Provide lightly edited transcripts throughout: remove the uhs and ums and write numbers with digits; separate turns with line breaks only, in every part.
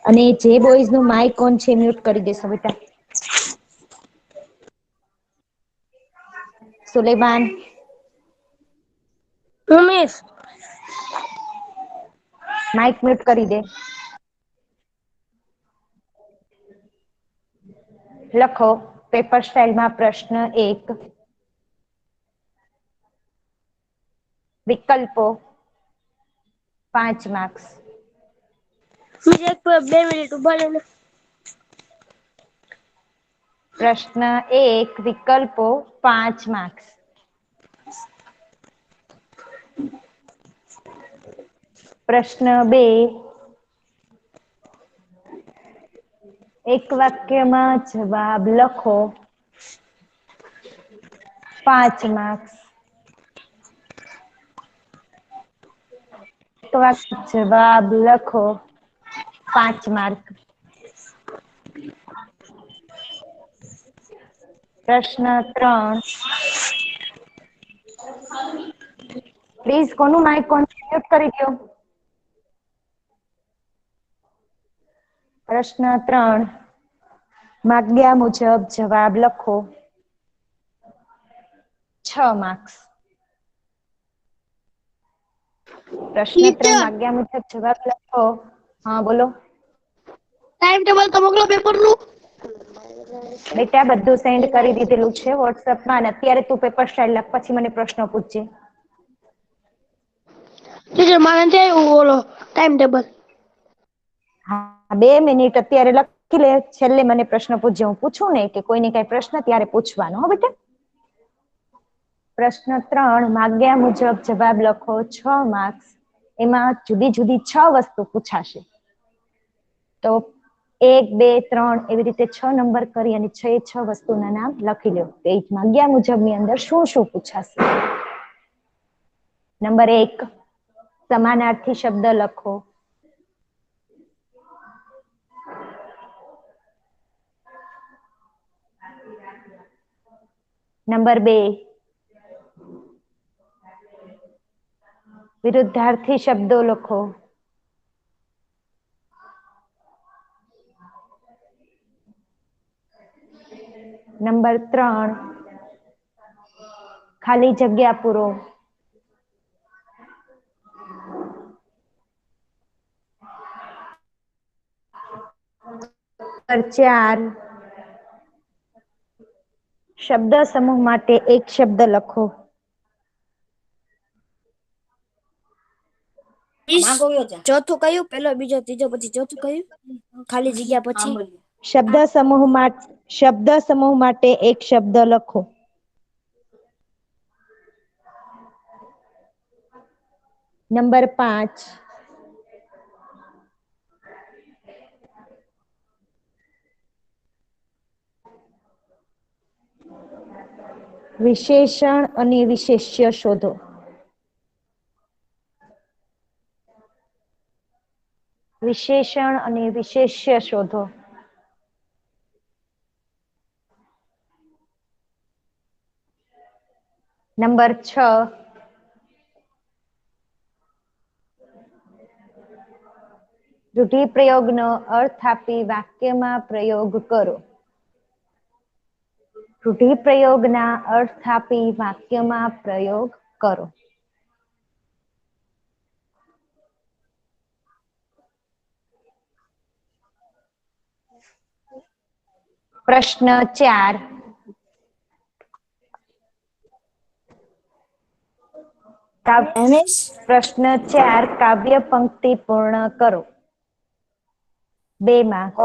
અને જે બોયઝ નું માઇક ઓન છે મ્યુટ કરી દેશો બેટા. સુલેમાન,
ઉમેશ,
માઇક મ્યુટ કરી દે. લખો પેપર સ્ટાઇલમાં પ્રશ્ન 1. વિકલ્પો 5 માર્ક્સ.
બીજા 2 મિનિટ ઉભા રહેને.
પ્રશ્ન 1 વિકલ્પો 5 માર્ક્સ. પ્રશ્ન 2 એક વાક્યમાં જવાબ લખો 5 માર્ક્સ. એક વાક્ય જવાબ લખો 5 માર્ક. પ્રશ્ન 3 પ્લીઝ કોનું માઇક ઓન મ્યુટ કરી દો. પ્રશ્ન 3 માગ્યા મુજબ જવાબ લખો 6 માર્ક્સ. પ્રશ્ન 3 માગ્યા મુજબ જવાબ લખો. હા બોલો.
ટાઈમ ટેબલ તો મોકલો પેપરનું.
બેટા બધું સેન્ડ કરી દીધેલું છે વોટ્સએપમાં અને અત્યારે તું પેપર સ્ટાઇલ લખ પછી મને પ્રશ્ન પૂછજે.
ટીચર મારે નથી આવ્યું ઓલો ટાઈમ ટેબલ.
હા 2 મિનિટ અત્યારે લખી લે છેલ્લે મને પ્રશ્ન પૂછજે. હું પૂછું ને કે કોઈને કઈ પ્રશ્ન ત્યારે પૂછવાનો હો બેટા. પ્રશ્ન 3 માગ્યા મુજબ જવાબ લખો 6 માર્ક્સ. એમાં જુદી જુદી 6 વસ્તુ પૂછાશે તો 1 2 3 એવી રીતે 6 નંબર કરી અને 6 વસ્તુના નામ લખી લો. એ માગ્યા મુજબની અંદર શું શું પૂછાશે. નંબર 1 સમાનાર્થી શબ્દ લખો. નંબર 2 વિરુદ્ધાર્થી શબ્દો લખો. નંબર 3 ખાલી જગ્યા પૂરો. નંબર 4 શબ્દ સમૂહ માટે એક શબ્દ લખો.
ચોથું કયું? પેલો બીજો ત્રીજો પછી ચોથું કયું? ખાલી જગ્યા પછી
શબ્દ સમૂહ માટે એક શબ્દ લખો. નંબર 5 વિશેષણ અને વિશેષ્ય શોધો. વિશેષણ અને વિશેષ્ય શોધો. નંબર 6 રૂઢિપ્રયોગનો અર્થ આપી વાક્યમાં પ્રયોગ કરો. રૂઢિપ્રયોગના અર્થ આપી વાક્યમાં પ્રયોગ કરો. પ્રશ્ન 4 પ્રશ્ન 4 કાવ્ય પંક્તિ પૂર્ણ કરો. 2 માર્ક્સ.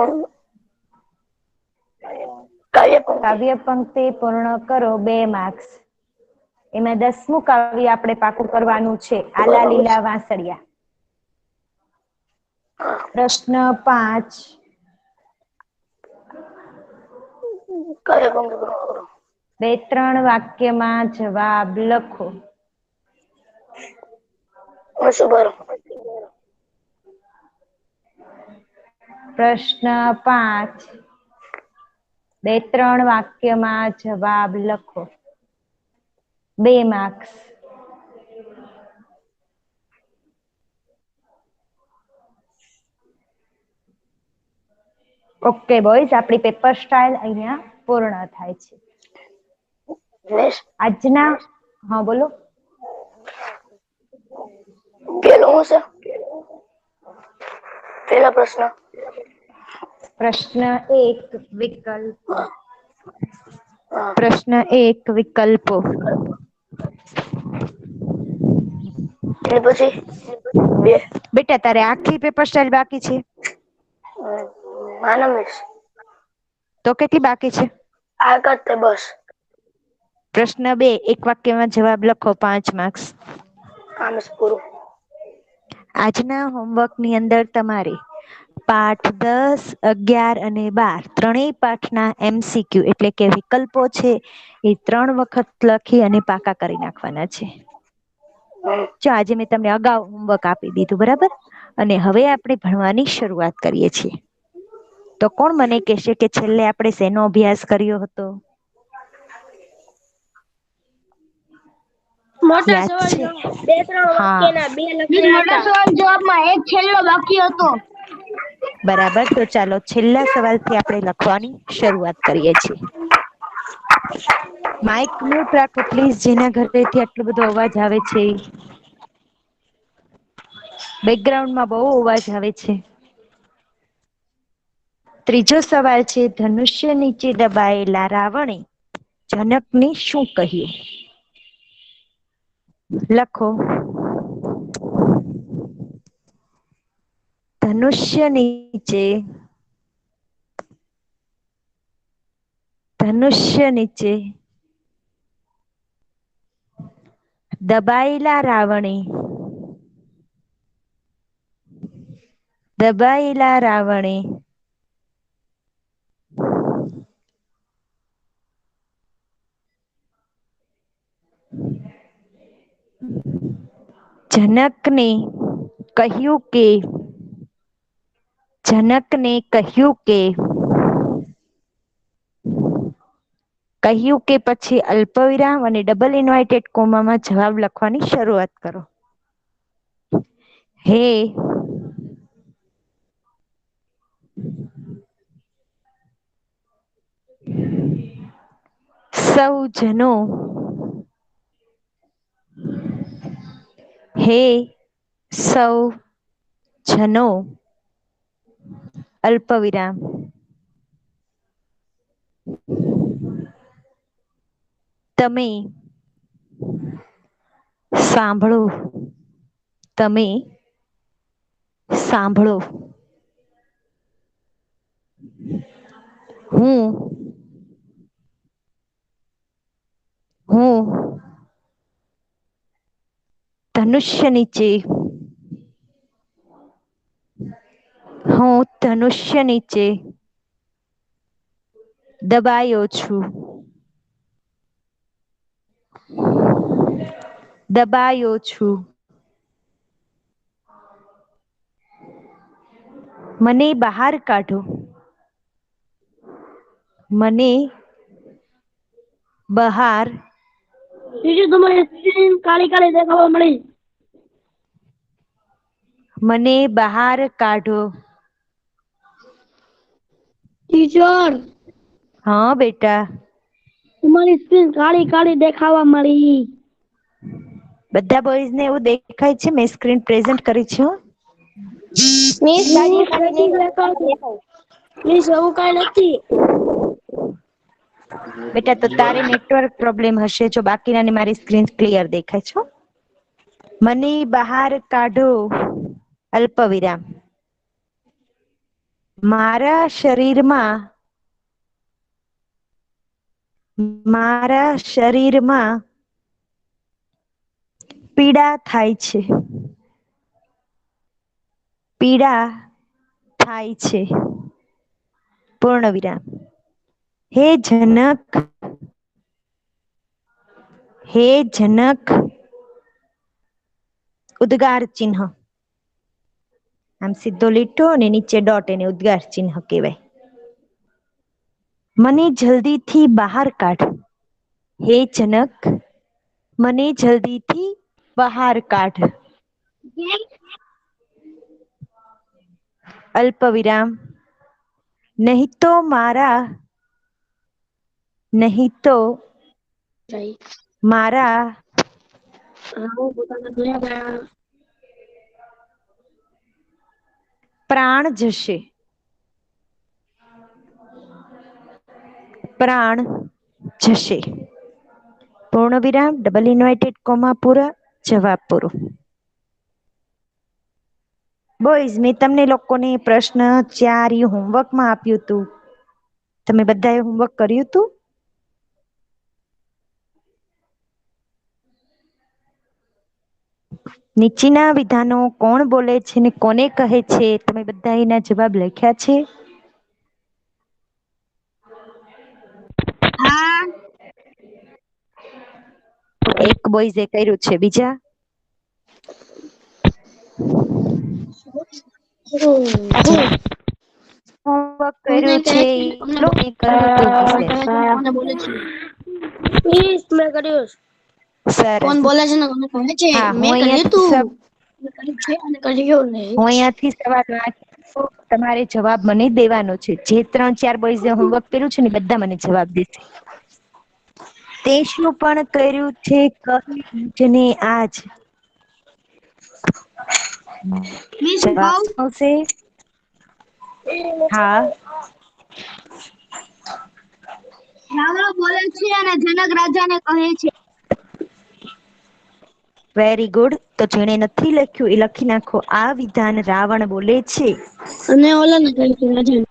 કાવ્ય પંક્તિ પૂર્ણ કરો 2 માર્ક્સ. એમાં 10મું કાવ્ય આપણે પાકું કરવાનું છે. આલા લીલા વાંસળિયા. પ્રશ્ન 5 2-3 વાક્યમાં જવાબ લખો. પ્રશ્ન 5 2-3 વાક્યમાં જવાબ લખો. 2 માર્ક્સ. ઓકે બોયઝ, આપણી પેપર સ્ટાઇલ અહીંયા પૂર્ણ થાય છે. આજના હા બોલો.
પહેલો પ્રશ્ન.
પ્રશ્ન 1 વિકલ્પ. પ્રશ્ન 1 વિકલ્પો.
અને પછી 2
બેટા તારે આખી પેપર સ્ટાઇલ બાકી છે?
માનવ મિસ.
તો કેટલી બાકી છે?
આ કરતે બસ.
પ્રશ્ન 2 એક વાક્યમાં જવાબ લખો, 5 માર્ક્સ.
કામ પૂરું.
આજના હોમવર્કની અંદર તમારે પાઠ 10, 11 અને 12 ત્રણેય પાઠના MCQ એટલે કે વિકલ્પો છે એ 3 વખત લખી અને પાકા કરી નાખવાના છે. જો આજે મેં તમને અગાઉ હોમવર્ક આપી દીધું, બરાબર? અને હવે આપણે ભણવાની શરૂઆત કરીએ છીએ. તો કોણ મને કહેશે કે છેલ્લે આપણે શેનો અભ્યાસ કર્યો હતો?
મોટા
યાદ
સવાલ
છે?
જવાબ 2-3
હા
વાક્યના 2 લખીને
મોટા સવાલ જવાબમાં એક છેલ્લો બાકી હતો.
બરાબર, તો ચાલો છેલ્લા સવાલથી આપણે લખવાની શરૂઆત કરીએ છીએ. માઇક મ્યુટ રાખો પ્લીઝ, જેના ઘરેથી આટલો બધો અવાજ આવે છે. બેકગ્રાઉન્ડમાં બહુ અવાજ આવે છે. ત્રીજો સવાલ છે, ધનુષ્ય નીચે દબાયેલા રાવણે જનકને શું કહ્યું? લખો. ધનુષ્ય નીચે દબાયેલા રાવણે જનકને કહ્યું કે પછી અલ્પવિરામ અને ડબલ ઇન્વાઇટેડ કોમામાં જવાબ લખવાની શરૂઆત કરો. હે સૌ જનો, અલ્પવિરામ. તમે સાંભળો. હું ધનુષ્ય નીચે દબાયો છું. મને બહાર કાઢો.
ટીચર તમારી સ્ક્રીન કાળી કાળી દેખાવા મળી.
મને બહાર કાઢો.
ટીચર
હા બેટા.
તમારી સ્ક્રીન કાળી કાળી દેખાવા મળી.
બધા બોયઝ ને એવું દેખાય છે? મેં સ્ક્રીન પ્રેઝન્ટ કરી છે.
મિસ કાઢી કાઢી દેખાય. મિસ એવું કઈ નથી.
બેટા તો તારે નેટવર્ક પ્રોબ્લેમ હશે, જો બાકીનાને મારી સ્ક્રીન ક્લિયર દેખાય છે. મને બહાર કાઢો અલ્પવિરામ. મારા શરીરમાં પીડા થાય છે. પૂર્ણ વિરામ. હે જનક ઉદ્ગાર ચિહ્ન. આમ સીધો લીટો અને નીચે ડોટ, એને ઉદ્ગાર ચિહ્ન કહેવાય. મને જલ્દીથી બહાર કાઢ. હે જનક મને જલ્દીથી બહાર કાઢ. અલ્પ વિરામ. નહીં તો મારા નહીં તો મારા પ્રાણ જશે. પ્રાણ જશે. પૂર્ણ વિરામ, ડબલ ઇન્વાઇટેડ કોમા પૂરા, જવાબ પૂરો. બોયઝ, મેં તમને લોકોને પ્રશ્ન 4 હોમવર્કમાં આપ્યું હતું. તમે બધાએ હોમવર્ક કર્યું હતું? નીચેના વિધાનો કોણ બોલે છે ને કોને કહે છે? તમે બધા એના જવાબ લખ્યા છે? એક બોયઝે કર્યું છે. બીજા? હોમવર્ક કર્યું છે લોકોએ કર્યું હતું.
મેં કર્યું.
સરસ.
કોણ બોલે છે ને કોને કહે છે?
હા,
મેં કર્યું તું.
હું અહીંયાથી સવાલ વાંચું, તમારે જવાબ મને દેવાનો છે. જે 3-4 બોયઝે હોમવર્ક કર્યું છે ને બધા મને જવાબ દેશે. તે શું પણ કર્યું છે કહી આજ? જવાબ આવશે. હા.
રાવણ બોલે છે અને જનક રાજાને કહે છે.
Very good. તો જેણે નથી લખ્યું એ લખી નાખો. આ વિધાન રાવણ બોલે છે
અને ઓલાને કહે છે રાજાને.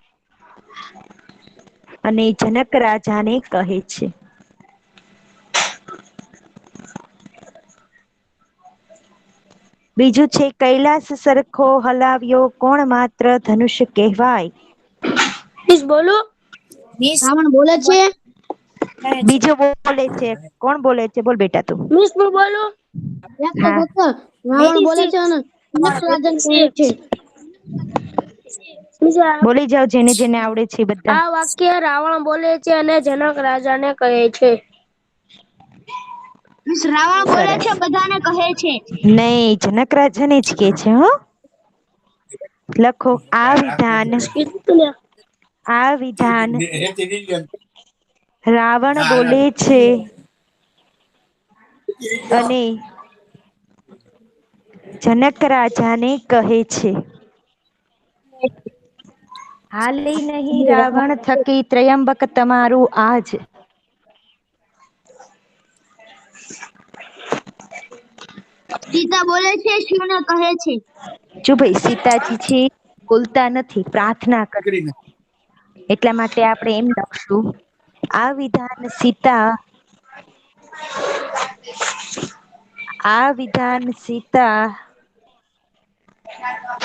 અને જનક રાજાને કહે છે. બીજું છે કૈલાસ સરખો હલાવ્યો કોણ માત્ર ધનુષ્ય કહેવાય?
મિસ બોલો. રાવણ બોલે છે.
બીજો બોલે છે. કોણ બોલે છે? બોલ બેટા તું.
મિસ હું બોલું.
હા.
રાવણ બોલે છે અને જનક રાજાને કહે છે.
બોલી જાઓ જેને જેને આવડે છે બધા.
આ વાક્ય રાવણ બોલે છે અને જનક રાજાને કહે છે.
રાવણ બોલે
સરસ.
છે બધાને કહે છે.
નહીં, જનક રાજાને જ કે છે. હો, લખો. આ વિધાન રાવણ બોલે છે અને જનક રાજાને કહે છે. હાલે નહીં રાવણ થકી ત્રયંબક તમારું આજ.
સીતા બોલે છે શિવને કહે છે.
જો ભાઈ, સીતાજી છે બોલતા નથી, પ્રાર્થના કરે. એટલા માટે આપણે એમ લખશું. આ વિધાન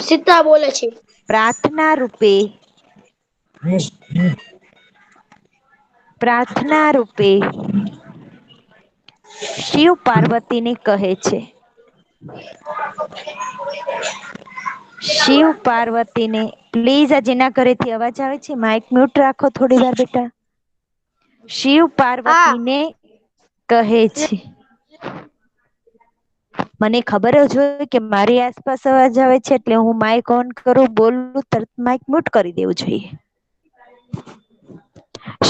સીતા
બોલે છે.
પ્રાર્થના રૂપે શિવ પાર્વતીને કહે છે. શિવ પાર્વતીને, પ્લીઝ આ જેના ઘરેથી અવાજ આવે છે માઇક મ્યુટ રાખો થોડી વાર બેટા. શિવ પાર્વતીને કહે છે. મને ખબર જ હોય કે મારી આસપાસ અવાજ આવે છે એટલે હું માઇક ઓન કરું, બોલું, તરત માઇક મ્યુટ કરી દેવું જોઈએ.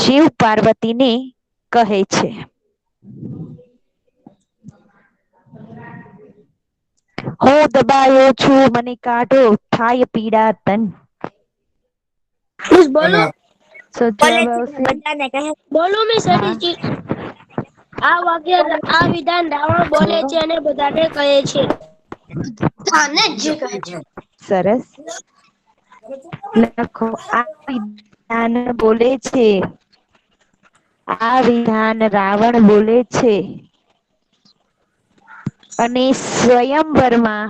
શિવ પાર્વતીને કહે છે. હું દબાયો છું મને કાઢો થાય પીડા તન.
મિસ બોલો.
So જવાબ આવશે.
બોલો મિસ. આ વાક્ય આ વિધાન રાવણ બોલે છે અને બધાને કહે છે.
સરસ. લખો. આ વિધાન બોલે છે. આ વિધાન રાવણ બોલે છે અને સ્વયંવરમાં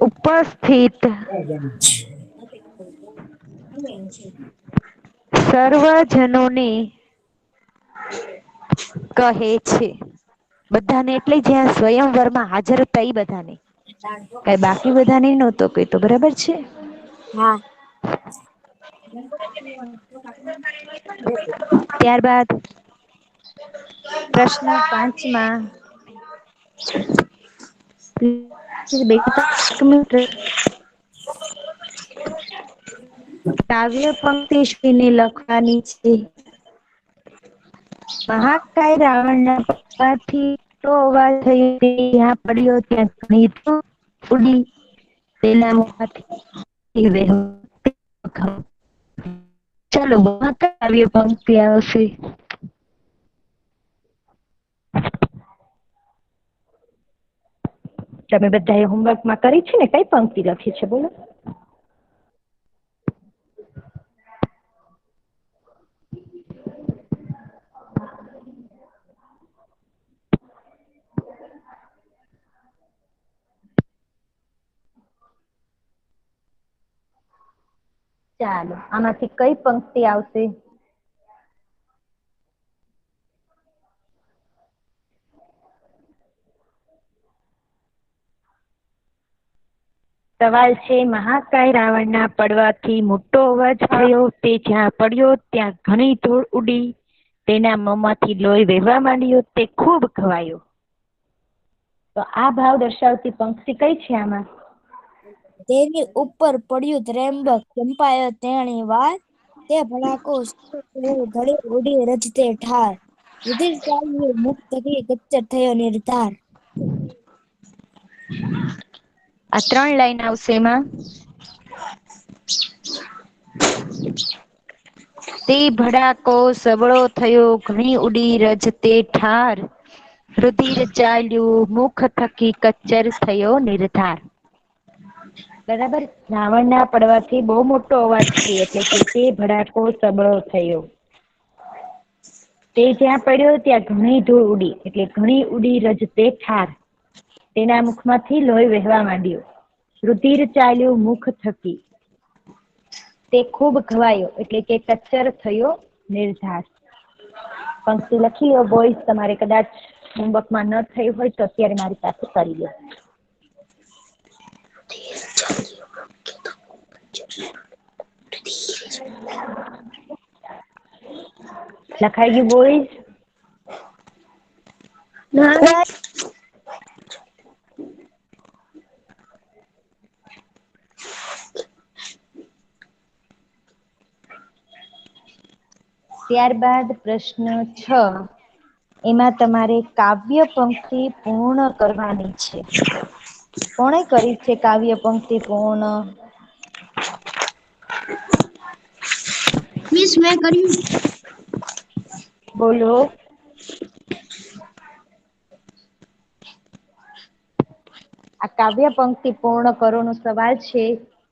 ઉપસ્થિત સર્વજનોને કહે છે. બધાને એટલે જ્યાં સ્વયંવરમાં હાજર હતા એ બધાને, કઈ બાકી બધાને નહોતો કહેતો. બરાબર છે?
હા.
ત્યારબાદ પ્રશ્ન 5માં કાવ્ય પંક્તિ શીને લખવાની છે. મહાકાય રાવણના પગમાંથી તો અવાજ થયો તે જ્યાં પડ્યો ત્યાં ઘણી ધૂળ ઉડી તેના મુખમાંથી વહેતી. ચાલો મહાકાવ્ય પંક્તિ આવશે. તમે બધાએ હોમવર્કમાં કરી છે ને? કઈ પંક્તિ લખી છે બોલો? ચાલો આમાંથી કઈ પંક્તિ આવશે? સવાલ છે મહાકાય રાવણના પડવાથી મોટો અવાજ થયો તે જ્યાં પડ્યો ત્યાં ઘણી ધૂળ ઉડી તેના મોંમાંથી લોહી વહેવા માંડ્યો તે ખૂબ ઘવાયો. તો આ ભાવ દર્શાવતી પંક્તિ કઈ છે આમાં?
તેની ઉપર પડ્યું ત્રંબક ચંપાયો તેણી વાર તે ભડાકો ઘડી ઉડી રજતે ઠાર રુધિર ચાલ્યું મુખ થકી કચ્ચર થયો નિર્ધાર.
આ 3 લાઈન આવશે એમાં. તે ભડાકો સબળો થયો ઘણી ઉડી રજતે ઠાર રુધિર ચાલ્યું મુખ થકી કચ્ચર થયો નિર્ધાર. બરાબર. રાવણના પડવાથી બહુ મોટો અવાજ થયો એટલે કે તે ભડાકો સબળો થયો. તે જ્યાં પડ્યો ત્યાં ઘણી ધૂળ ઉડી એટલે ઘણી ઉડી રજતે ઠાર તેના મુખમાંથી લોહી વહેવા માંડ્યો. રુધિર ચાલ્યું મુખ થકી તે ખૂબ ઘવાયો એટલે કે કચ્ચર થયો નિર્ધાર. પંક્તિ લખી લો બોયઝ. તમારે કદાચ હોમવર્કમાં ન થયું હોય તો અત્યારે મારી પાસે કરી લો. લખાઈ ગયું બોયઝ? ત્યારબાદ પ્રશ્ન 6 એમાં તમારે કાવ્ય પંક્તિ પૂર્ણ કરવાની છે. કોણે કરી છે કાવ્ય પંક્તિ પૂર્ણ?
મિસ મેં કર્યું.
બોલો. આ કાવ્ય પંક્તિ પૂર્ણ કરો નો સવાલ છે.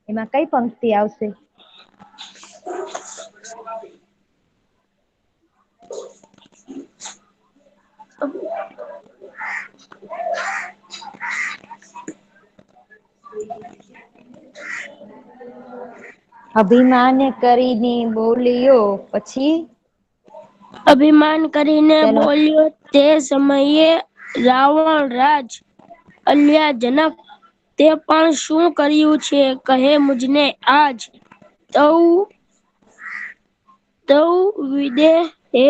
એમાં કઈ પંક્તિ આવશે? અભિમાન કરીને બોલ્યો પછી?
અભિમાન કરીને
ચલો
બોલ્યો તે સમયે રાવણ રાજ અલ્યા જનક તે પણ શું કર્યું છે કહે મુજને આજ. તૌ વિદેહે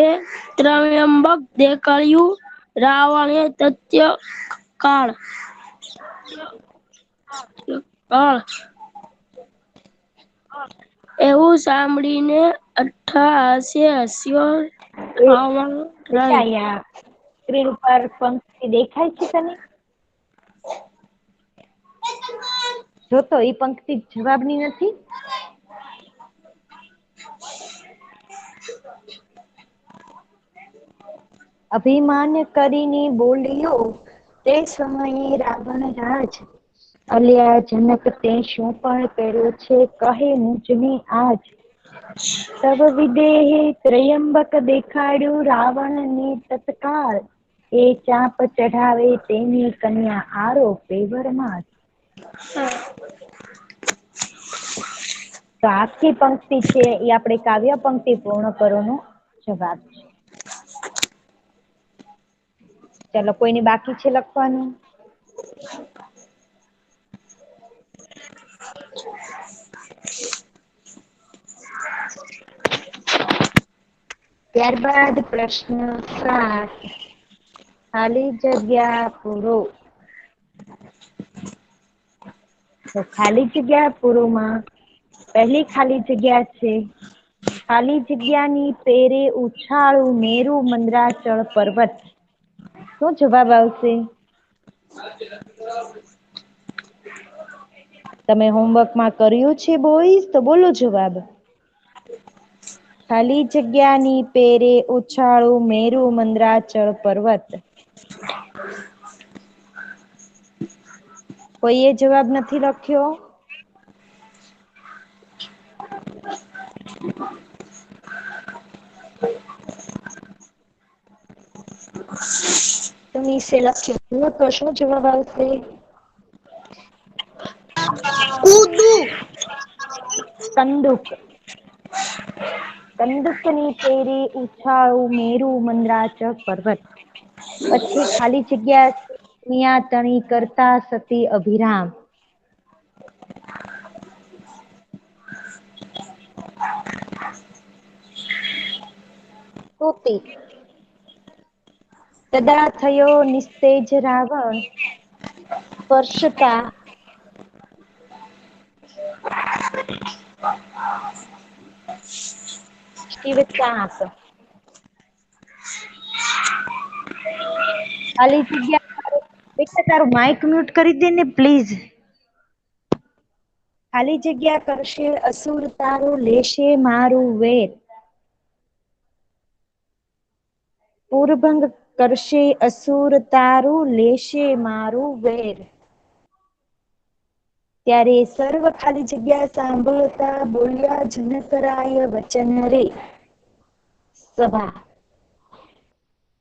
ત્રયંબક દેખાડ્યું રાવણે તત્ય કાળ. એવું સાંભળીને અટ્ટહાસ્ય હસ્યો રાવણ.
અહીંયા સ્ક્રીન ઉપર પંક્તિ દેખાય છે તને? જો તો એ પંક્તિ જવાબની નથી. અભિમાન કરીને બોલ્યો તે સમયે રાવણ રાજ અલ્યા જનક તે શું પણ કર્યું છે કહે મુજને આજ. તવ વિદેહે ત્રયંબક દેખાડ્યું રાવણને તત્કાળ એ ચાપ ચઢાવે તેની કન્યા આરોપે વરમાત. તો આખી પંક્તિ છે એ આપણે કાવ્ય પંક્તિ પૂર્ણ કરવાનો જવાબ છે. ચાલો કોઈને બાકી છે લખવાનું? ત્યારબાદ પ્રશ્ન 7, ખાલી જગ્યા પૂરો. તો ખાલી જગ્યા પૂરોમાં પહેલી ખાલી જગ્યા છે, ખાલી જગ્યાની પેરે ઉછાળું મેરુ મંદરાચળ પર્વત. શું જવાબ આવશે? તમે હોમવર્કમાં કર્યું છે બોઈઝ? તો બોલો જવાબ. ખાલી જગ્યાની પેરે ઉછાળું મેરુ મંદરાચળ પર્વત. કોઈએ જવાબ નથી લખ્યો? તો નીચે લખ્યું તો શું જવાબ આવશે? કંદુક. કંદુકની પેરે ઉછાળું મેરુ મંદરાચળ પર્વત. પછી ખાલી જગ્યા મિયા તણી કરતા સતી અભિરામ. સ્તુતિ. તદા થયો નિસ્તેજ રાવણ સ્પર્શતા શિવ ચાપ. ખાલી જગ્યા બેટા તારું માઇક મ્યુટ કરી દે ને પ્લીઝ. ખાલી જગ્યા કરશે અસુર તારું લેશે મારું વેર. પૂરભંગ કરશે અસુર તારું લેશે મારું વેર. ત્યારે સર્વ ખાલી જગ્યા સાંભળતા બોલ્યા જનકરાય વચન રે. સભા.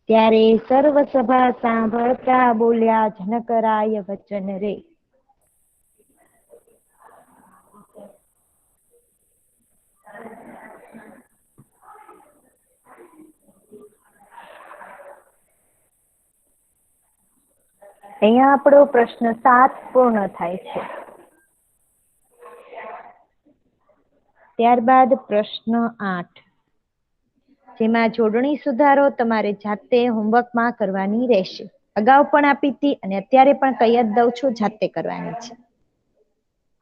ત્યારે સર્વ સભા સાંભળતા બોલ્યા જનકરાય વચન રે. અહીંયા આપણો પ્રશ્ન 7 પૂર્ણ થાય છે. ત્યારબાદ પ્રશ્ન 8, જેમાં જોડણી સુધારો તમારે જાતે હોમવર્કમાં કરવાની રહેશે. અગાઉ પણ આપી હતી અને અત્યારે પણ કહી જ દઉં છું, જાતે કરવાની છે.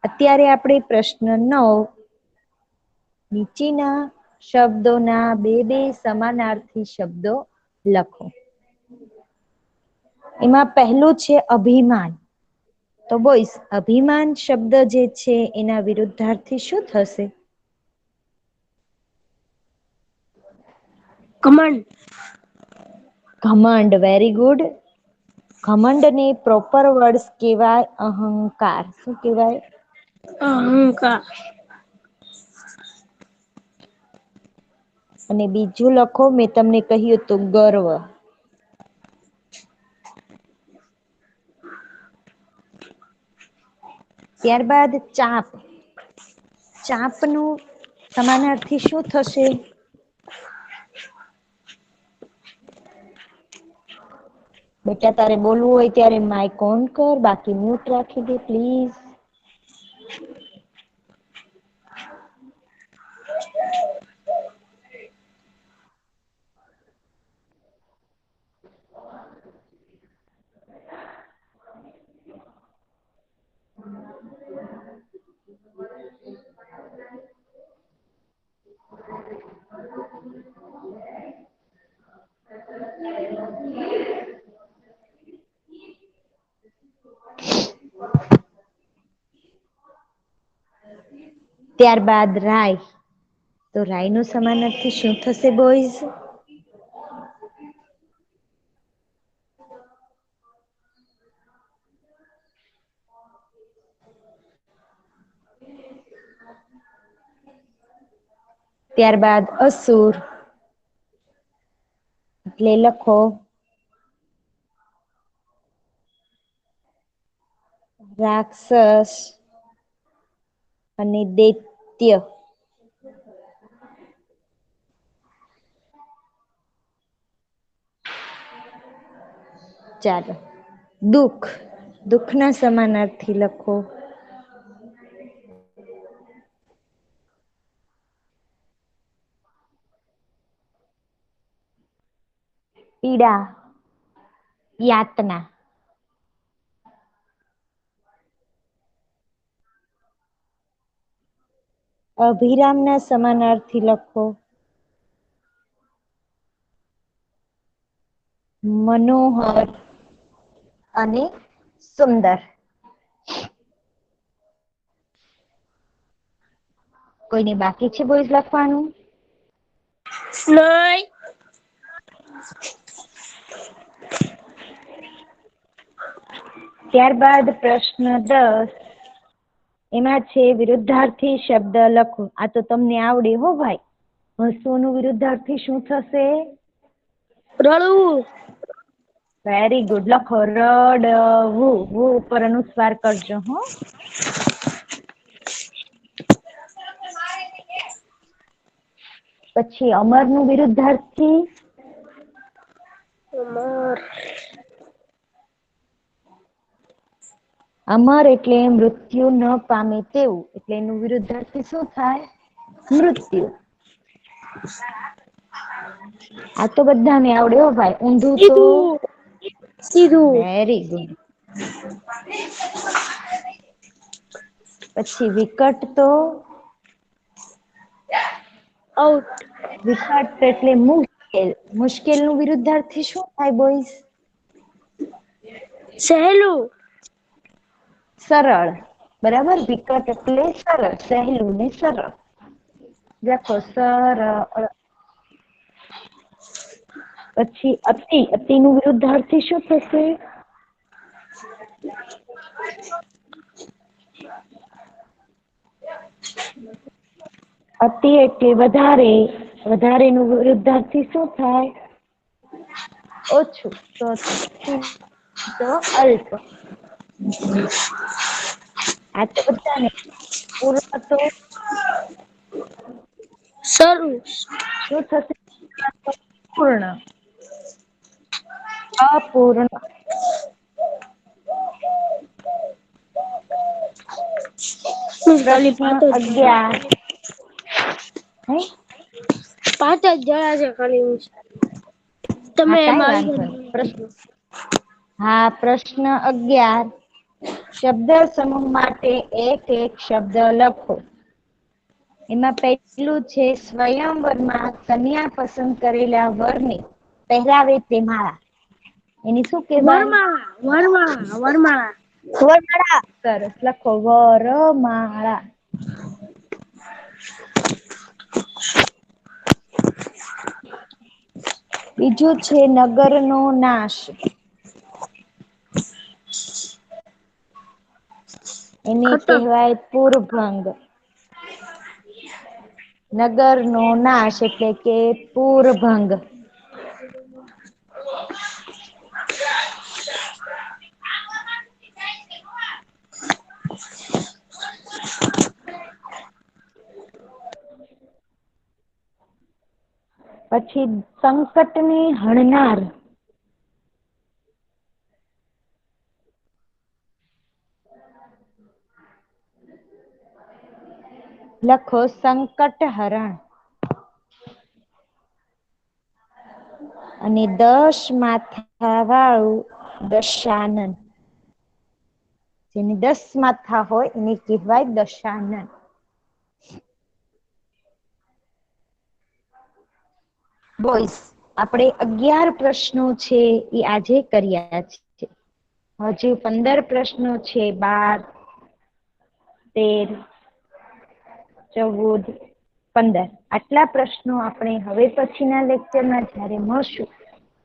અત્યારે આપણે પ્રશ્ન 9, નીચેના શબ્દોના બે સમાનાર્થી શબ્દો લખો. એમાં પહેલું છે અભિમાન. તો બોઈસ, અભિમાન શબ્દ જે છે એના વિરુદ્ધાર્થી શું થશે?
ઘમંડ.
ઘમંડ. Very good. ઘમંડને પ્રોપર વર્ડ્સ કહેવાય અહંકાર. શું કહેવાય?
અહંકાર.
અને બીજું લખો, મેં તમને કહ્યું હતું ગર્વ. ત્યારબાદ ચાપ. ચાપનું સમાનાર્થી શું થશે? બેટા તારે બોલવું હોય ત્યારે માઇક ઓન કર, બાકી મ્યુટ રાખી દે પ્લીઝ. ત્યારબાદ રાય. તો રાયનું સમાનાર્થી શું થશે બોઈઝ? ત્યારબાદ અસુર. એટલે લખો રાક્ષસ અને દૈત્ય. ચાલો. દુઃખ. દુઃખના સમાનાર્થી લખો. પીડા, યાતના. અભિરામના સમાનાર્થી લખો. મનોહર અને સુંદર. કોઈને બાકી છે બોયઝ લખવાનું?
નહીં.
ત્યારબાદ પ્રશ્ન 10 એમાં છે વિરુદ્ધાર્થી શબ્દ લખો. આ તો તમને આવડે હો ભાઈ. હસવુંનું વિરુદ્ધાર્થી શું થશે?
રડવું.
Very good. લખો રડવું. વું ઉપર અનુસ્વાર કરજો હો. પછી અમરનું વિરુદ્ધાર્થી
અમર.
અમર એટલે મૃત્યુ ન પામે તેવું, એટલે એનું વિરુદ્ધાર્થી શું થાય? મૃત્યુ. આ તો બધાને આવડે હો ભાઈ. ઊંધું તો
સીધું.
Very good. પછી વિકટ તો
આઉટ.
વિકટ એટલે મુશ્કેલ. મુશ્કેલ નું વિરુદ્ધાર્થી શું થાય બોયઝ?
સહેલું.
સરળ. બરાબર. વિકટ એટલે સરળ. સહેલું ને સરળ. લખો સરળ. પછી અતિ. અતિ નું વિરુદ્ધાર્થી શું થશે? અતિ એટલે વધારે. વધારે નું વિરુદ્ધાર્થી શું થાય? ઓછું. તો અલ્પ. આ તો બધાને. પૂર્ણ તો
શરૂ.
શું થશે? પૂર્ણ. અપૂર્ણ.
ખાલી
પ્રશ્ન 11 હે?
5 જ જણા છે ખાલી. તમે
હા કઈ
મારી
વાંધો નહીં. હા પ્રશ્ન 11 શબ્દ સમૂહ માટે એક એક શબ્દ લખો. એમાં પહેલું છે સ્વયંવરમાં કન્યા પસંદ કરેલા વરને પહેરાવે તે માળા. એની શું કહેવાય?
વરમાળા. વરમાળા.
વરમાળા.
સરસ. લખો વરમાળા. બીજું છે નગરનો નાશ. એને
ખતમ.
કહેવાય પૂરભંગ. નગરનો નાશ એટલે કે પૂરભંગ. પછી સંકટને હણનાર. લખો સંકટ હરણ. અને 10 માથા વાળું દશાનન. જેની 10 માથા હોય એને કહેવાય દશાનન. બોયસ આપણે 11 પ્રશ્નો છે એ આજે કર્યા છે. હજુ 15 પ્રશ્નો છે. 12, 13, 14, 15 આટલા પ્રશ્નો આપણે હવે પછીના લેક્ચરમાં જ્યારે મળશું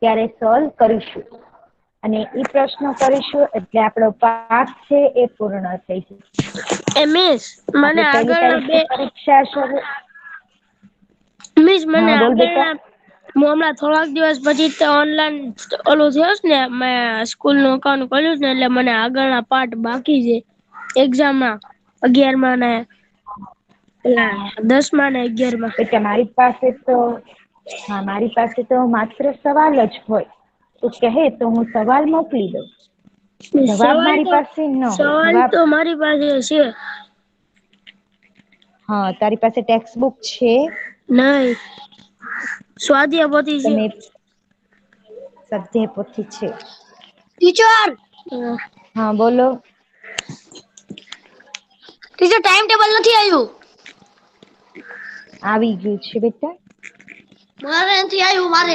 ત્યારે સોલ્વ કરીશું. અને એ પ્રશ્નો કરીશું એટલે આપણો પાઠ છે એ પૂર્ણ થઈ જશે.
મિસ મને
આપણે પહેલી
આગળના બે
તારીખથી પરીક્ષા શરૂ.
મિસ મને
હા બોલ બેટા.
આગળના હું હમણાં થોડાક દિવસ પછી ઓનલાઈન ઓલું થયો છે ને મેં સ્કૂલ નું અકાઉન્ટ ખોલ્યું છે ને એટલે મને આગળના પાઠ બાકી છે એક્ઝામ ના 11માં ને પેલા 10માં ને 11માં.
એટલે મારી પાસે તો માત્ર સવાલ જ હોય. તું કહે તો હું સવાલ મોકલી દઉં. જવાબ મારી પાસે ન હોય.
સવાલ
જવાબ
તો મારી પાસે છે.
હા તારી પાસે ટેક્સ્ટ બુક છે?
નહીં. સ્વાધ્યાય પોથી છે.
તમે સ્વાધ્યાય પોથી છે.
ટીચર
હા બોલો.
ટીચર ટાઈમ ટેબલ નથી આવ્યું.
આવી ગયું છે બેટા.
મારે નથી આવ્યું. મારે